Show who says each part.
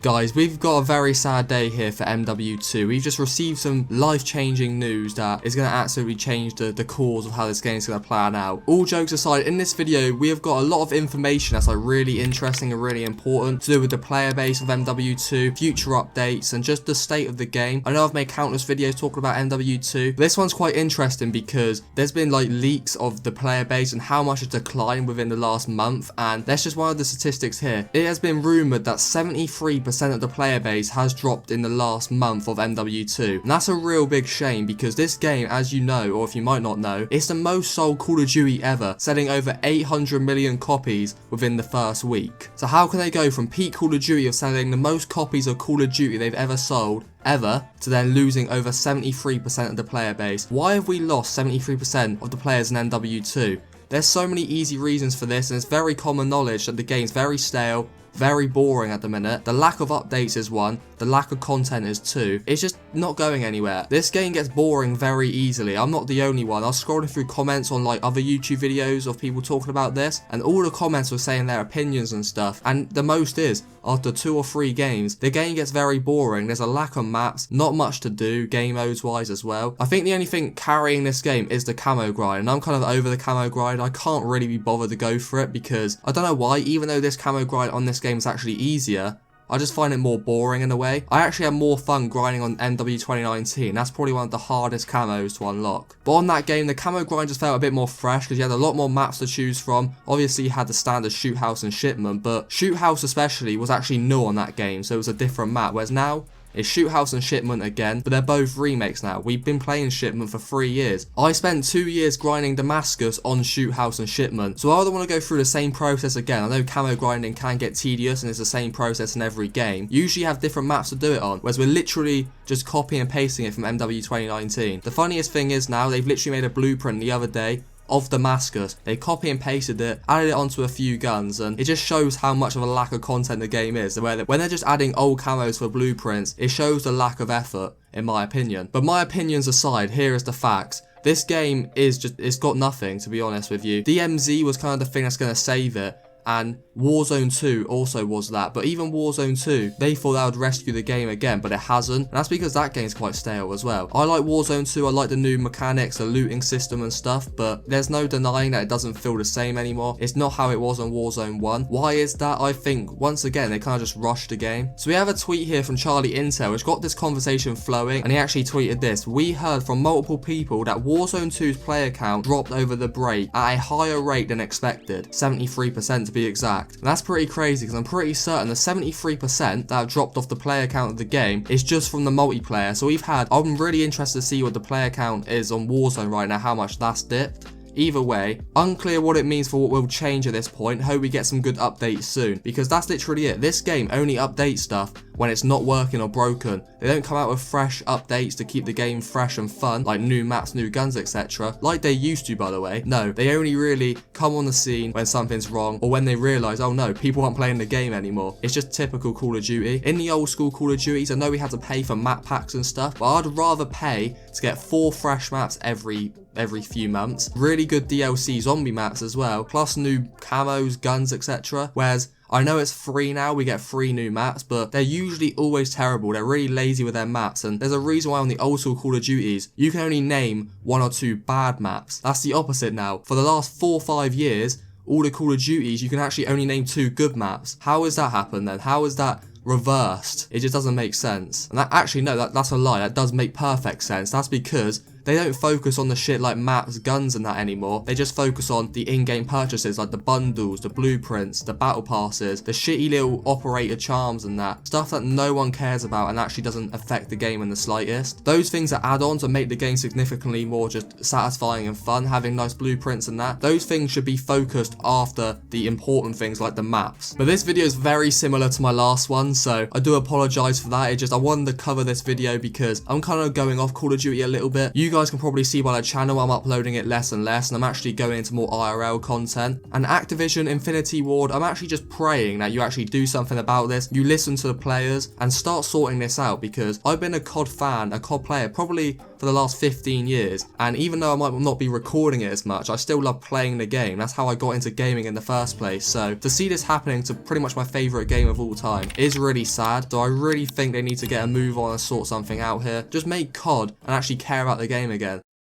Speaker 1: Guys, we've got a very sad day here for MW2. We've just received some life-changing news that is going to absolutely change the course of how this game is going to plan out. All jokes aside, in this video, we have got a lot of information that's like really interesting and really important to do with the player base of MW2, future updates, and just the state of the game. I know I've made countless videos talking about MW2, but this one's quite interesting because there's been like leaks of the player base and how much it's declined within the last month, and that's just one of the statistics here. It has been rumoured that 73% of the player base has dropped in the last month of MW2, and that's a real big shame because this game, as you know, or if you might not know, it's the most sold Call of Duty ever, selling over 800 million copies within the first week. So how can they go from peak Call of Duty of selling the most copies of Call of Duty they've ever sold to then losing over 73% of the player base? Why have we lost 73% of the players in MW2? There's so many easy reasons for this, and it's very common knowledge that the game's very stale, very boring at the minute. The lack of updates is one, the lack of content is two. It's just not going anywhere. This game gets boring very easily. I'm not the only one. I was scrolling through comments on like other YouTube videos of people talking about this, and all the comments were saying their opinions and stuff, and the most is, after 2 or 3 games, the game gets very boring. There's a lack of maps, not much to do, game modes wise as well. I think the only thing carrying this game is the camo grind, and I'm kind of over the camo grind. I can't really be bothered to go for it because I don't know why, even though this camo grind on this game is actually easier, I just find it more boring in a way. I actually had more fun grinding on MW2019. That's probably one of the hardest camos to unlock. But on that game, the camo grind just felt a bit more fresh because you had a lot more maps to choose from. Obviously, you had the standard shoot house and shipment, but shoot house especially was actually new on that game, so it was a different map. Whereas now, it's Shoot House and Shipment again, but they're both remakes now. We've been playing Shipment for 3 years. I spent 2 years grinding Damascus on Shoot House and Shipment, so I don't want to go through the same process again. I know camo grinding can get tedious and it's the same process in every game. You usually have different maps to do it on, whereas we're literally just copying and pasting it from MW 2019. The funniest thing is now, they've literally made a blueprint the other day of Damascus. They copy and pasted it, added it onto a few guns, and it just shows how much of a lack of content the game is. When they're just adding old camos for blueprints, it shows the lack of effort, in my opinion. But my opinions aside, here is the facts. This game is just, it's got nothing, to be honest with you. DMZ was kind of the thing that's going to save it, and Warzone 2 also was that, but even Warzone 2, they thought that would rescue the game again, but it hasn't, and that's because that game's quite stale as well. I like Warzone 2, I like the new mechanics, the looting system and stuff, but there's no denying that it doesn't feel the same anymore. It's not how it was on Warzone 1. Why is that? I think, once again, they kind of just rushed the game. So we have a tweet here from Charlie Intel, which got this conversation flowing, and he actually tweeted this: "We heard from multiple people that Warzone 2's player count dropped over the break at a higher rate than expected, 73% to be exact." And that's pretty crazy because I'm pretty certain the 73% that have dropped off the player count of the game is just from the multiplayer. So I'm really interested to see what the player count is on Warzone right now, how much that's dipped. Either way, unclear what it means for what will change at this point. Hope we get some good updates soon, because that's literally it. This game only updates stuff when it's not working or broken. They don't come out with fresh updates to keep the game fresh and fun, like new maps, new guns, etc. Like they used to, by the way. No, they only really come on the scene when something's wrong, or when they realise, oh no, people aren't playing the game anymore. It's just typical Call of Duty. In the old school Call of Duties, I know we had to pay for map packs and stuff, but I'd rather pay to get 4 fresh maps every few months, really good DLC zombie maps as well, plus new camos, guns, etc. Whereas I know it's free now, we get 3 new maps, but they're usually always terrible. They're really lazy with their maps, and there's a reason why on the old school Call of Duties, you can only name 1 or 2 bad maps. That's the opposite now. For the last 4 or 5 years, all the Call of Duties, you can actually only name 2 good maps. How has that happened then? How is that reversed? It just doesn't make sense. And that's a lie. That does make perfect sense. That's because they don't focus on the shit like maps, guns and that anymore. They just focus on the in-game purchases like the bundles, the blueprints, the battle passes, the shitty little operator charms and that. Stuff that no one cares about and actually doesn't affect the game in the slightest. Those things are add-ons and make the game significantly more just satisfying and fun, having nice blueprints and that. Those things should be focused after the important things like the maps. But this video is very similar to my last one, so I do apologise for that. I wanted to cover this video because I'm kind of going off Call of Duty a little bit. You guys can probably see by the channel I'm uploading it less and less, and I'm actually going into more IRL content. And Activision, Infinity Ward, I'm actually just praying that you actually do something about this, you listen to the players and start sorting this out, because I've been a COD fan, a COD player probably for the last 15 years, and even though I might not be recording it as much, I still love playing the game. That's how I got into gaming in the first place. So to see this happening to pretty much my favourite game of all time is really sad. So I really think they need to get a move on and sort something out here. Just make COD and actually care about the game again.